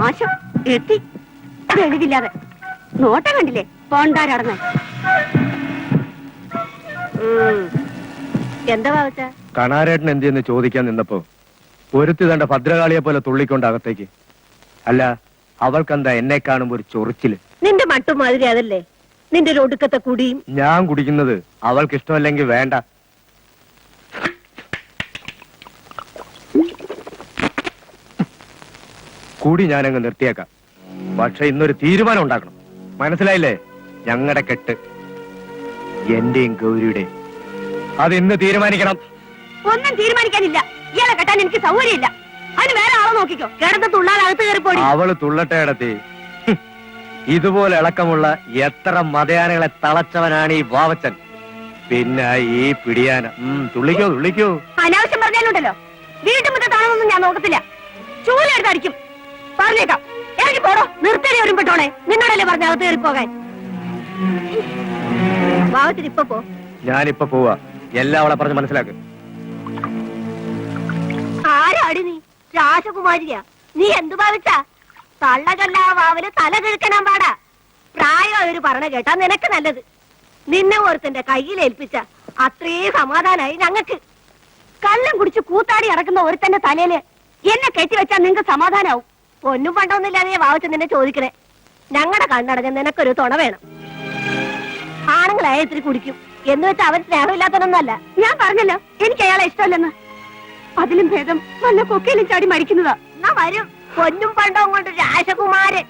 നാശം എത്തി വെളിവില്ലാതെ നോട്ടം കണ്ടില്ലേ പോണ്ടാരടന്ന്. എന്താ ഭാവച്ച കണാരേട്ടൻ എന്തെന്ന് ചോദിക്കാൻ നിന്നപ്പോ ഒരുത്തി തന്റെ ഭദ്രകാളിയെ പോലെ തുള്ളിക്കൊണ്ട് അകത്തേക്ക്. അല്ല, അവൾക്കെന്താ എന്നെ കാണുമ്പോ ഒരു ചൊറിച്ചില്? നിന്റെ മട്ടുമാതിരി അതല്ലേ നിന്റെ ഒരു ഒടുക്കത്തെ കുടിയും. ഞാൻ കുടിക്കുന്നത് അവൾക്ക് ഇഷ്ടമല്ലെങ്കിൽ വേണ്ട. കൂടി ഞാനങ്ങ് നിർത്തിയേക്കാം. പക്ഷെ ഇന്നൊരു തീരുമാനം ഉണ്ടാക്കണം. മനസ്സിലായില്ലേ? ഞങ്ങളുടെ കെട്ട് എന്റെയും ഗൗരിയുടെ അത് ഇന്ന് തീരുമാനിക്കണം. ഒന്നും തീരുമാനിക്കാനില്ല. ഇയാളെ കെട്ടാൻ എനിക്ക് സൗകര്യമില്ല. അതിന് വേറെ ആളെ നോക്കിക്കോ. കിടന്ന് തുള്ളാനകത്ത് കയറിപ്പോടി. അവള് തുള്ളട്ടെ ഇടത്തി. ഇതുപോലെ ഇളക്കമുള്ള എത്ര മതയാനകളെ തളച്ചവനാണ് ഈ വാവച്ചൻ. പിന്നെ ഈ പിടിയാന. തുള്ളിക്കോ തുള്ളിക്കോ. അനാവശ്യം പറഞ്ഞാലുണ്ടല്ലോ വീട്ടും മുറ്റത്താണെന്നൊന്നും ഞാൻ നോക്കത്തില്ല. ചൂലെടുത്തടിക്കും. പറഞ്ഞേക്കാം. എനിക്ക് പോടോ. നിർത്തലേ ഒരുമ്പെട്ടോണേ. നിന്നോടല്ലേ പറഞ്ഞ അകത്ത് കയറിപ്പോകാൻ. വാവത്തിന് ഇപ്പൊ പോ. ഞാനിപ്പൊ പോവാ. എല്ലാം അവളെ പറഞ്ഞ് മനസ്സിലാക്ക്. ആരാടി നീ? രാജകുമാരിയാ. നീ എന്തു ഭാവിച്ചാ? തള്ളകല്ല വാവില് തല കിഴക്കനാൻ പാടാ. പ്രായം അവര് പറഞ്ഞ കേട്ടാ നിനക്ക് നല്ലത്. നിന്നെ ഓർത്തിന്റെ കയ്യിലേൽപ്പിച്ച അത്രയും സമാധാനായി ഞങ്ങക്ക്. കള്ളം കുടിച്ച് കൂത്താടി ഇറക്കുന്ന ഒരുത്തന്റെ തലയില് എന്നെ കെട്ടിവെച്ചാ നിങ്ങക്ക് സമാധാനാവും. പൊന്നും പണ്ടൊന്നുമില്ലാതെ വാവച്ച് നിന്നെ ചോദിക്കണേ. ഞങ്ങളുടെ കണ്ണടഞ്ഞ നിനക്കൊരു തുണ വേണം. ആണുങ്ങളായ ഇത്തിരി കുടിക്കും എന്ന് വെച്ചാൽ അവൻ സ്നേഹമില്ലാത്തതൊന്നല്ല. ഞാൻ പറഞ്ഞല്ലോ എനിക്ക് അയാളെ ഇഷ്ടമല്ലെന്ന്. അതിലും ഭേദം നല്ല കൊക്കയിലും ചാടി മരിക്കുന്നതാ. എന്നാ വരും. പൊന്നും പണ്ടവും കൊണ്ട് രാജകുമാരൻ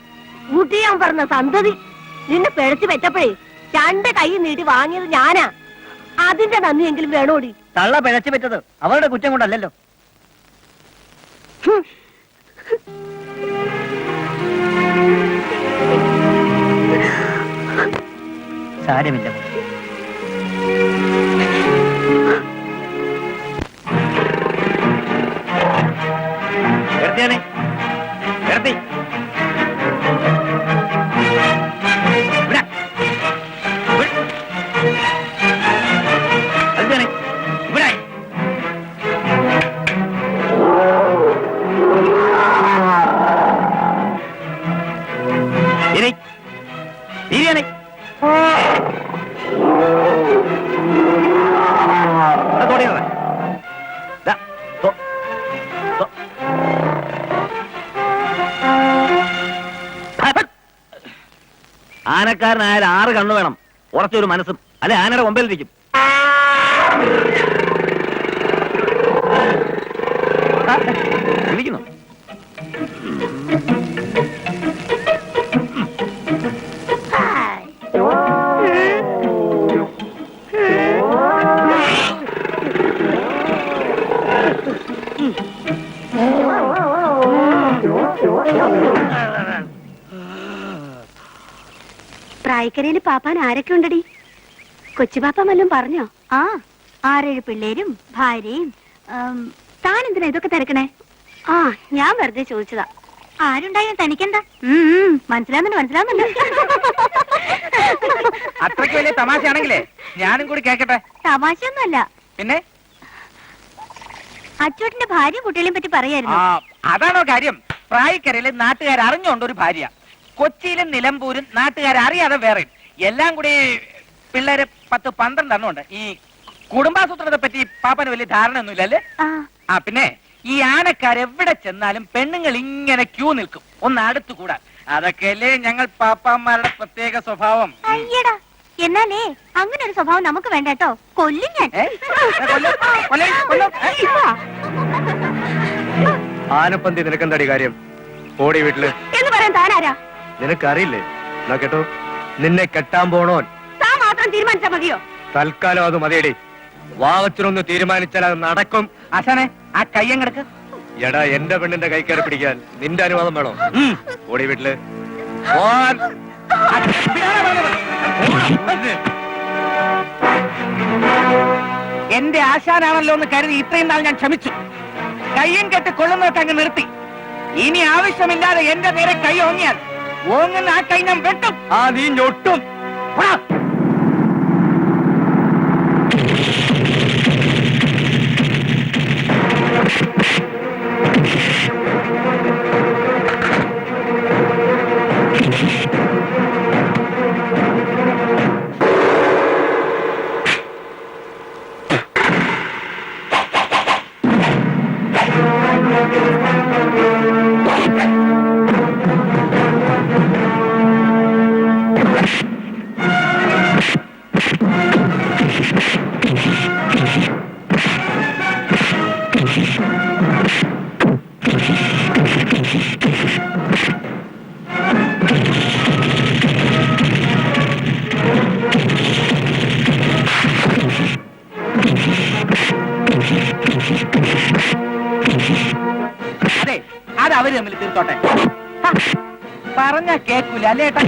മുട്ടിയാൻ പറഞ്ഞ സന്തതി നിന്നെ പിഴച്ചു വെച്ചപ്പോഴേ 2 കൈ നീട്ടി വാങ്ങിയത് ഞാനാ. അതിന്റെ നന്ദിയെങ്കിലും വേണോടി. തള്ള പിഴച്ചു പറ്റത് അവരുടെ കുറ്റം കൊണ്ടല്ലോ. സാരമില്ല. ആനക്കാരനായാലും 6 കണ്ണു വേണം, ഉറച്ചൊരു മനസ്സും. അല്ലെ ആനയുടെ മുമ്പിലിരിക്കും. വിളിക്കുന്നു. പ്രായക്കരയില് പാപ്പാൻ ആരൊക്കെ ഉണ്ടടി? കൊച്ചുപാപ്പ വല്ലതും പറഞ്ഞോ? 6-7 പിള്ളേരും ഭാര്യയും. താൻ എന്തിനാ ഇതൊക്കെ തിരക്കണേ? ഞാൻ വെറുതെ ചോദിച്ചതാ. ആരുണ്ടായും തനിക്കെന്താ? മനസ്സിലാവുന്നുണ്ട്. അത്രയ്ക്ക് വലിയ തമാശയാണെങ്കിലേ ഞാനും കൂടി കേക്കട്ടെ. തമാശയൊന്നുമല്ല. പിന്നെ അച്ചോട്ടിന്റെ ഭാര്യയും കുട്ടികളെയും പറ്റി പറയായിരുന്നു. അതാണോ കാര്യം? പ്രായക്കരയില് നാട്ടുകാർ അറിഞ്ഞോണ്ട് ഒരു ഭാര്യ, കൊച്ചിയിലും നിലമ്പൂരും നാട്ടുകാരറിയാതെ വേറെ, എല്ലാം കൂടി പിള്ളേര് 10-12 എണ്ണമുണ്ട്. ഈ കുടുംബാസൂത്രത്തെ പറ്റി പാപ്പന് വലിയ ധാരണ ഒന്നുമില്ലല്ലേ? പിന്നെ ഈ ആനക്കാരെവിടെ ചെന്നാലും പെണ്ണുങ്ങൾ ഇങ്ങനെ ക്യൂ നിൽക്കും ഒന്ന് അടുത്തുകൂടാ. അതൊക്കെയല്ലേ ഞങ്ങൾ പാപ്പാന്മാരുടെ പ്രത്യേക സ്വഭാവം. അയ്യടാ, എന്നാലേ അങ്ങനെ ഒരു സ്വഭാവം നമുക്ക് വേണ്ട കേട്ടോ. കൊല്ലും ഞാൻ. ആനപ്പന്തി നിനക്കെന്താടി കാര്യം? ഓടി വീട്ടില് എന്ന് പറയാൻ താനാരാ? നിനക്കറിയില്ലേ? എന്നാ കേട്ടോ, നിന്നെ കെട്ടാൻ പോണോൻ താൻ മാത്രം തീരുമാനിച്ചാ മതിയോ? തൽക്കാലം അത് മതിയടി. വാവച്ചനൊന്ന് തീരുമാനിച്ചാൽ അത് നടക്കും. ആശാനെ, ആ കയ്യങ്ങടക്ക്. എടാ, എന്റെ പെണ്ണിന്റെ കൈക്കറി പിടിക്കാൻ നിന്റെ അനുവാദം വേണോ? ഓടി വീട്ടില്. എന്റെ ആശാനാണല്ലോ എന്ന് കരുതി ഇത്രയും നാൾ ഞാൻ ക്ഷമിച്ചു. കയ്യും കെട്ട് കൊള്ളുന്നതൊക്കെ അങ്ങ് നിർത്തി. ഇനി ആവശ്യമില്ലാതെ എന്റെ നേരെ കൈ ഓങ്ങിയാൽ ഓങ്ങുന്ന ആ കൈ ഞാൻ വെട്ടും. നീ ഞൊട്ടും. അത് അവര് തമ്മിൽ തീർത്തോട്ടെ. പറഞ്ഞാ കേക്കൂല അല്ലേ ഏട്ടാ?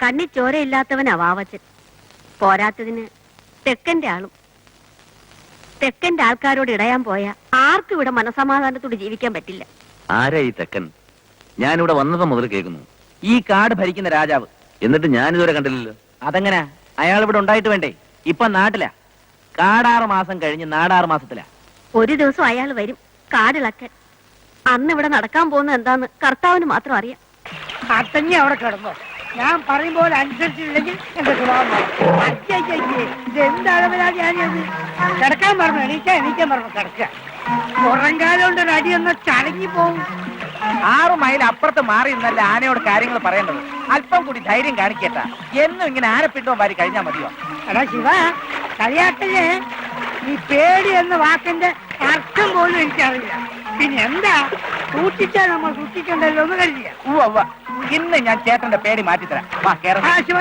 കണ്ണി ചോരയില്ലാത്തവനാ വാവച്ചൻ. പോരാത്തതിന് തെക്കന്റെ ആളും. തെക്കന്റെ ആൾക്കാരോട് ഇടയാൻ പോയാ ആർക്കും ഇവിടെ മനസമാധാനത്തോട് ജീവിക്കാൻ പറ്റില്ല. ആരാ ഈ തെക്കൻ? ഞാനിവിടെ വന്നത് മുതൽ കേൾക്കുന്നു. ഈ കാട് ഭരിക്കുന്ന രാജാവ്. എന്നിട്ട് ഞാനിതുവരെ കണ്ടില്ലല്ലോ. അതെങ്ങനെ? അയാൾ ഇവിടെ ഉണ്ടായിട്ട് വേണ്ടേ? ഇപ്പൊ നാട്ടിലാ. കാടാറ് മാസം കഴിഞ്ഞ് നാടാറ് മാസത്തിലാ. ഒരു ദിവസം അയാൾ വരും കാടിളക്കാൻ. അന്ന് ഇവിടെ നടക്കാൻ പോകുന്നത് എന്താന്ന് കർത്താവിന് മാത്രം അറിയാം. തന്നെ അവിടെ കിടന്നോ. ഞാൻ പറയുമ്പോൾ അനുസരിച്ചില്ലെങ്കിൽ എന്റെ സ്വഭാവം ഇതെന്താണ് ഞാനത് കിടക്കാൻ പറഞ്ഞു. എണീക്കാൻ പറഞ്ഞു കിടക്കുക. പുറംകാലം കൊണ്ട് ഒരു അടിയൊന്ന് ചടങ്ങി പോകും. 6 മൈൽ അപ്പുറത്ത് മാറി നിന്നല്ല ആനയോട് കാര്യങ്ങൾ പറയേണ്ടത്. അല്പം കൂടി ധൈര്യം കാണിക്കേട്ടാ. എന്നും ഇങ്ങനെ ആനപ്പിണ്ടോ വാരി കഴിഞ്ഞാൽ മതിയോ? എടാ ശിവ, കളിയാട്ടല്ലേ. ഈ പേടി എന്ന വാക്കിന്റെ അർത്ഥം പോലും എനിക്കറിയില്ല. പിന്നെ എന്താ സൂക്ഷിച്ചാ നമ്മൾ സൂക്ഷിക്കണ്ടല്ലോ എന്ന് കരുതിയ. ഉവ്വ, ഇന്ന് ഞാൻ ചേട്ടന്റെ പേടി മാറ്റിത്തരാം. വാ കേറാം. ശിവ,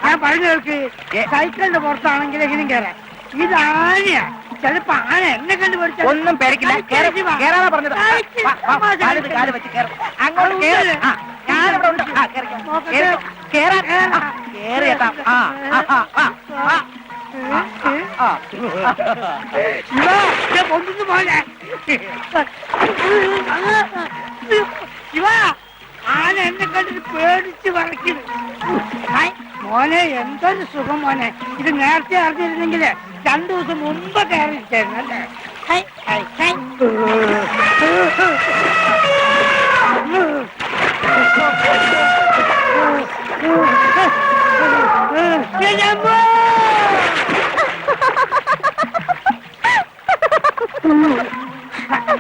ഞാൻ പറഞ്ഞു കേൾക്ക്. സൈക്കിളിന്റെ പുറത്താണെങ്കിൽ എങ്ങനെയും കയറാം. ഇത് ആനയാ. ചിലപ്പോ ആന എന്നെ കണ്ടു പഠിച്ച ഒന്നും പേടിക്കില്ല. കേറാനാ പറഞ്ഞത്. കാല് വെച്ച് കേറാം. അങ്ങോട്ട് കേറ്. ഞാനിവിടെ ഉണ്ട്. കേറിയേട്ടാ. പൊന്നു പോലെ ശിവ, ആന എന്നെ കണ്ടിട്ട് പേടിച്ച് വറക്കുന്നു. മോനെ, എന്തൊരു സുഖം മോനെ. ഇത് നേരത്തെ അറിഞ്ഞിരുന്നെങ്കില് 2 ദിവസം മുമ്പ് കയറിയിരിക്കായിരുന്നു അല്ലേ?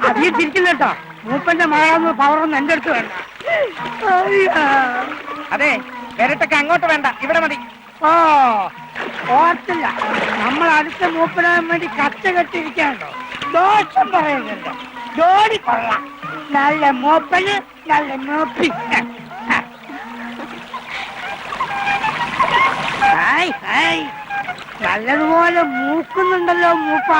അധികം തിരിക്കില്ല കേട്ടോ. മൂപ്പന്റെ മഴ പവറൊന്നും എന്റെ അടുത്ത് വേണ്ട. അതെ, വരട്ടൊക്കെ അങ്ങോട്ട് വേണ്ട, ഇവിടെ മതി. ഓ, ഓർത്തില്ല. നമ്മൾ അടുത്ത മൂപ്പിടാൻ വേണ്ടി കച്ച കെട്ടിരിക്കാണ്ടോ. ദോഷം പറയുന്നുണ്ട്. ജോലി കൊള്ളാം. നല്ല മൂപ്പന് നല്ല മൂപ്പി. നല്ലതുപോലെ മൂക്കുന്നുണ്ടല്ലോ മൂപ്പ.